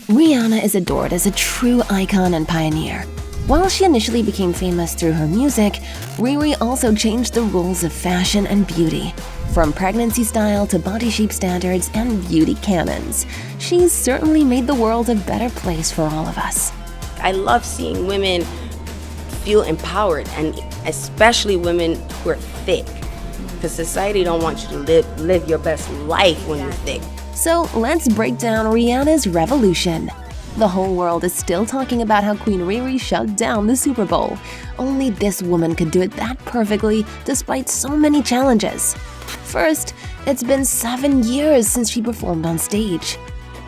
Rihanna is adored as a true icon and pioneer. While she initially became famous through her music, Riri also changed the rules of fashion and beauty. From pregnancy style to body shape standards and beauty canons, she's certainly made the world a better place for all of us. I love seeing women feel empowered, and especially women who are thick, because society don't want you to live your best life when you're thick. So let's break down Rihanna's Revolution. The whole world is still talking about how Queen Riri shut down the Super Bowl. Only this woman could do it that perfectly despite so many challenges. First, it's been 7 years since she performed on stage.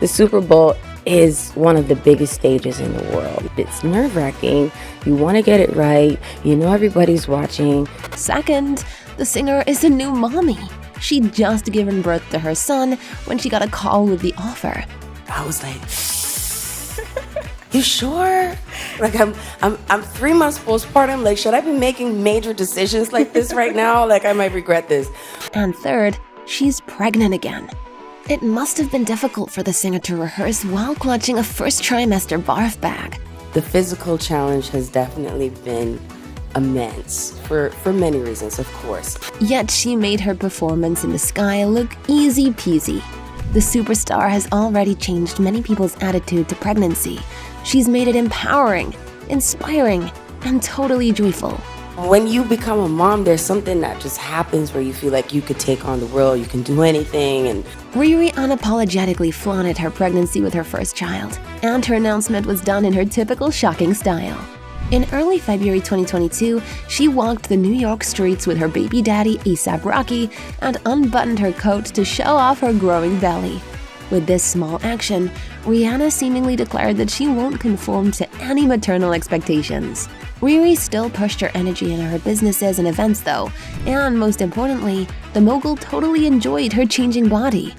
The Super Bowl is one of the biggest stages in the world. It's nerve-wracking. You want to get it right. You know everybody's watching. Second, the singer is a new mommy. She'd just given birth to her son when she got a call with the offer. I was like, you sure? Like I'm 3 months postpartum. Like, should I be making major decisions like this right now? Like, I might regret this. And third, she's pregnant again. It must have been difficult for the singer to rehearse while clutching a first trimester barf bag. The physical challenge has definitely been immense for many reasons, of course. Yet she made her performance in the sky look easy peasy. The superstar has already changed many people's attitude to pregnancy. She's made it empowering, inspiring, and totally joyful. When you become a mom, there's something that just happens where you feel like you could take on the world, you can do anything. And Riri unapologetically flaunted her pregnancy with her first child, and her announcement was done in her typical shocking style. In early February 2022, she walked the New York streets with her baby daddy A$AP Rocky and unbuttoned her coat to show off her growing belly. With this small action, Rihanna seemingly declared that she won't conform to any maternal expectations. Riri still pushed her energy into her businesses and events though, and most importantly, the mogul totally enjoyed her changing body.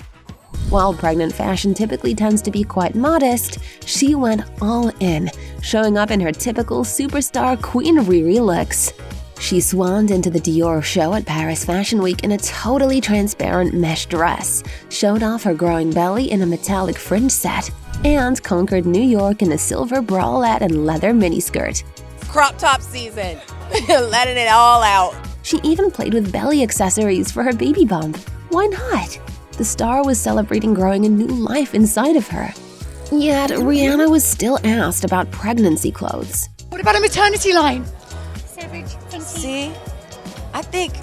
While pregnant fashion typically tends to be quite modest, she went all in, showing up in her typical superstar Queen Riri looks. She swanned into the Dior show at Paris Fashion Week in a totally transparent mesh dress, showed off her growing belly in a metallic fringe set, and conquered New York in a silver bralette and leather miniskirt. crop top season, letting it all out. She even played with belly accessories for her baby bump. Why not? The star was celebrating growing a new life inside of her. Yet, Rihanna was still asked about pregnancy clothes. What about a maternity line? See, I think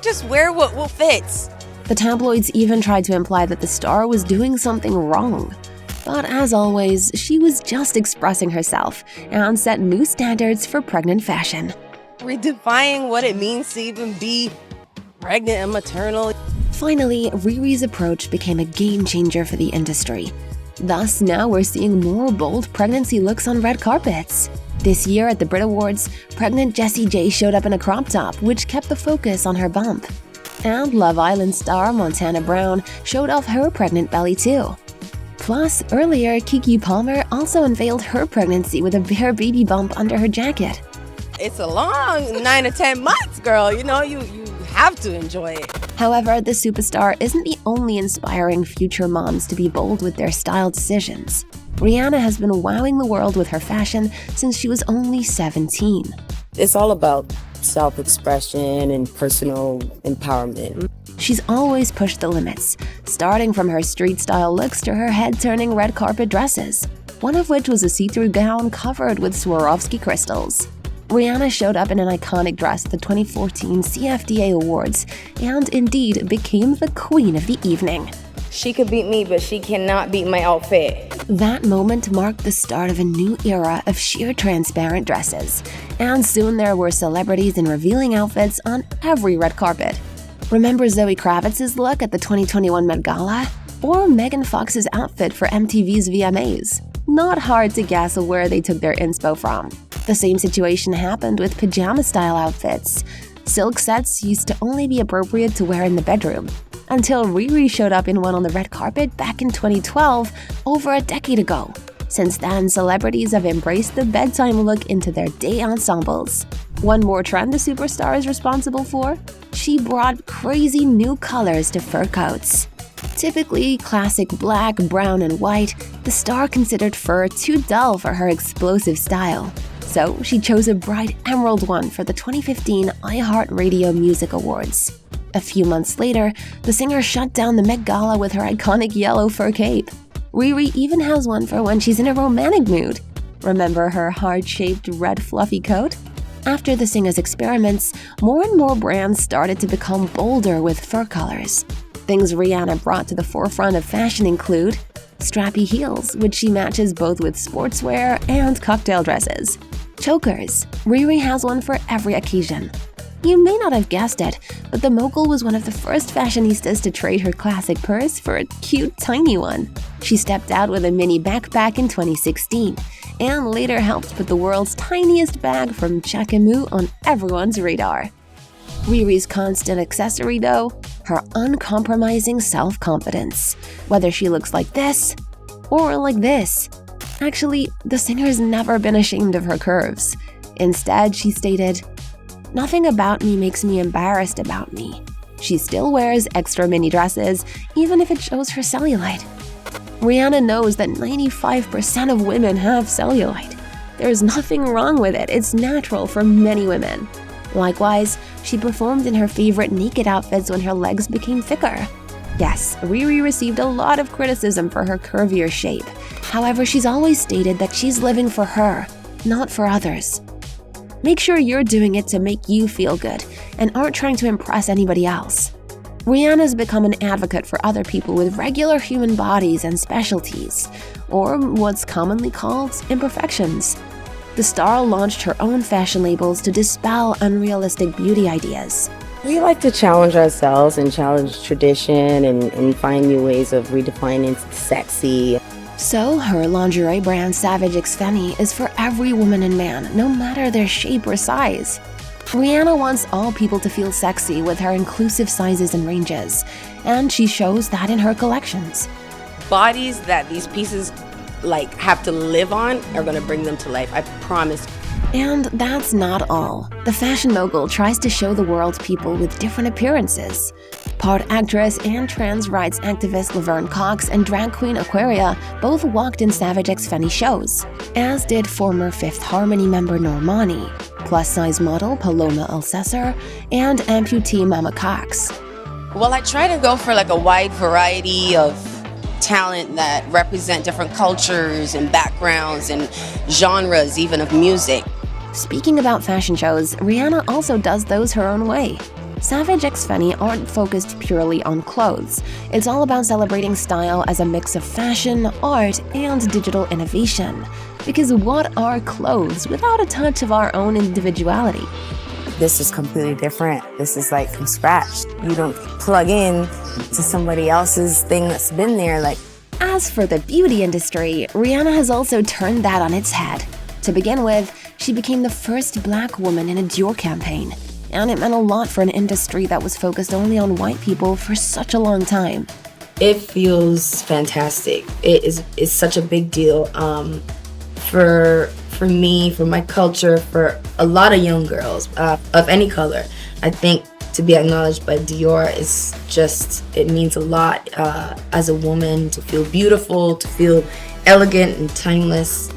just wear what fits. The tabloids even tried to imply that the star was doing something wrong. But as always, she was just expressing herself and set new standards for pregnant fashion. Redefining what it means to even be pregnant and maternal. Finally, Riri's approach became a game changer for the industry. Thus, now we're seeing more bold pregnancy looks on red carpets. This year at the Brit Awards, pregnant Jessie J showed up in a crop top, which kept the focus on her bump. And Love Island star Montana Brown showed off her pregnant belly too. Plus, earlier, Keke Palmer also unveiled her pregnancy with a bare baby bump under her jacket. It's a long 9 to 10 months, girl. You know, you have to enjoy it. However, the superstar isn't the only inspiring future moms to be bold with their style decisions. Rihanna has been wowing the world with her fashion since she was only 17. It's all about self-expression and personal empowerment. She's always pushed the limits, starting from her street-style looks to her head-turning red carpet dresses, one of which was a see-through gown covered with Swarovski crystals. Rihanna showed up in an iconic dress at the 2014 CFDA Awards and indeed became the queen of the evening. She could beat me, but she cannot beat my outfit. That moment marked the start of a new era of sheer transparent dresses, and soon there were celebrities in revealing outfits on every red carpet. Remember Zoe Kravitz's look at the 2021 Met Gala? Or Megan Fox's outfit for MTV's VMAs? Not hard to guess where they took their inspo from. The same situation happened with pajama-style outfits. Silk sets used to only be appropriate to wear in the bedroom, until Riri showed up in one on the red carpet back in 2012, over a decade ago. Since then, celebrities have embraced the bedtime look into their day ensembles. One more trend the superstar is responsible for? She brought crazy new colors to fur coats. Typically classic black, brown, and white, the star considered fur too dull for her explosive style. So she chose a bright emerald one for the 2015 iHeartRadio Music Awards. A few months later, the singer shut down the Met Gala with her iconic yellow fur cape. Riri even has one for when she's in a romantic mood. Remember her heart-shaped red fluffy coat? After the singer's experiments, more and more brands started to become bolder with fur colors. Things Rihanna brought to the forefront of fashion include strappy heels, which she matches both with sportswear and cocktail dresses. Chokers. Riri has one for every occasion. You may not have guessed it, but the mogul was one of the first fashionistas to trade her classic purse for a cute tiny one. She stepped out with a mini backpack in 2016, and later helped put the world's tiniest bag from Jacquemus on everyone's radar. Riri's constant accessory, though, her uncompromising self-confidence. Whether she looks like this or like this. Actually, the singer's never been ashamed of her curves. Instead, she stated, "Nothing about me makes me embarrassed about me." She still wears extra mini dresses, even if it shows her cellulite. Rihanna knows that 95% of women have cellulite. There's nothing wrong with it, it's natural for many women. Likewise, she performed in her favorite naked outfits when her legs became thicker. Yes, Riri received a lot of criticism for her curvier shape. However, she's always stated that she's living for her, not for others. Make sure you're doing it to make you feel good and aren't trying to impress anybody else. Rihanna's become an advocate for other people with regular human bodies and specialties, or what's commonly called imperfections. The star launched her own fashion labels to dispel unrealistic beauty ideas. We like to challenge ourselves and challenge tradition and find new ways of redefining sexy. So her lingerie brand Savage X Fenty is for every woman and man, no matter their shape or size. Rihanna wants all people to feel sexy with her inclusive sizes and ranges, and she shows that in her collections. Bodies that these pieces have to live on are gonna bring them to life, I promise. And that's not all. The fashion mogul tries to show the world people with different appearances. Part actress and trans rights activist Laverne Cox and drag queen Aquaria both walked in Savage X Fenty shows, as did former Fifth Harmony member Normani, plus-size model Paloma Alcesar, and amputee Mama Cox. Well, I try to go for a wide variety of talent that represent different cultures and backgrounds and genres, even of music. Speaking about fashion shows, Rihanna also does those her own way. Savage X Fenty aren't focused purely on clothes. It's all about celebrating style as a mix of fashion, art, and digital innovation. Because what are clothes without a touch of our own individuality? This is completely different. This is from scratch. You don't plug in to somebody else's thing that's been there. As for the beauty industry, Rihanna has also turned that on its head. To begin with, she became the first black woman in a Dior campaign. And it meant a lot for an industry that was focused only on white people for such a long time. It feels fantastic. It's such a big deal for me, for my culture, for a lot of young girls of any color. I think to be acknowledged by Dior it means a lot as a woman, to feel beautiful, to feel elegant and timeless.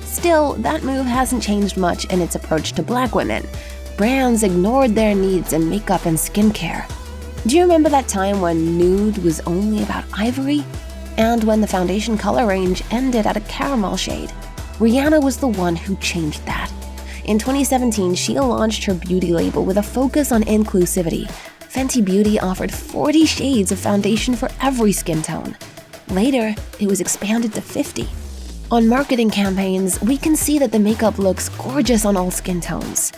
Still, that move hasn't changed much in its approach to black women. Brands ignored their needs in makeup and skincare. Do you remember that time when nude was only about ivory? And when the foundation color range ended at a caramel shade? Rihanna was the one who changed that. In 2017, she launched her beauty label with a focus on inclusivity. Fenty Beauty offered 40 shades of foundation for every skin tone. Later, it was expanded to 50. On marketing campaigns, we can see that the makeup looks gorgeous on all skin tones.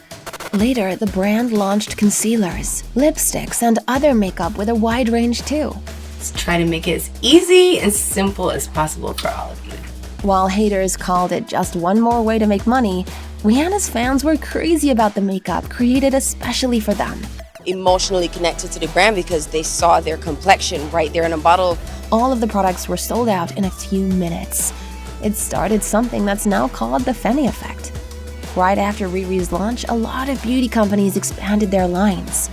Later, the brand launched concealers, lipsticks, and other makeup with a wide range too. Let's try to make it as easy and simple as possible for all of you. While haters called it just one more way to make money, Rihanna's fans were crazy about the makeup created especially for them. Emotionally connected to the brand because they saw their complexion right there in a bottle. All of the products were sold out in a few minutes. It started something that's now called the Fenty effect. Right after Riri's launch, a lot of beauty companies expanded their lines.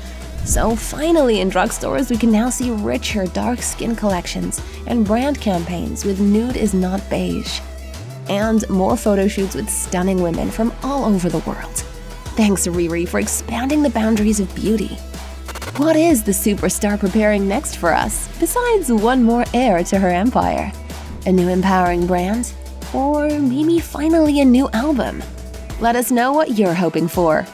So finally in drugstores, we can now see richer dark skin collections and brand campaigns with nude is not beige. And more photo shoots with stunning women from all over the world. Thanks, Riri, for expanding the boundaries of beauty. What is the superstar preparing next for us, besides one more heir to her empire? A new empowering brand? Or maybe finally a new album? Let us know what you're hoping for.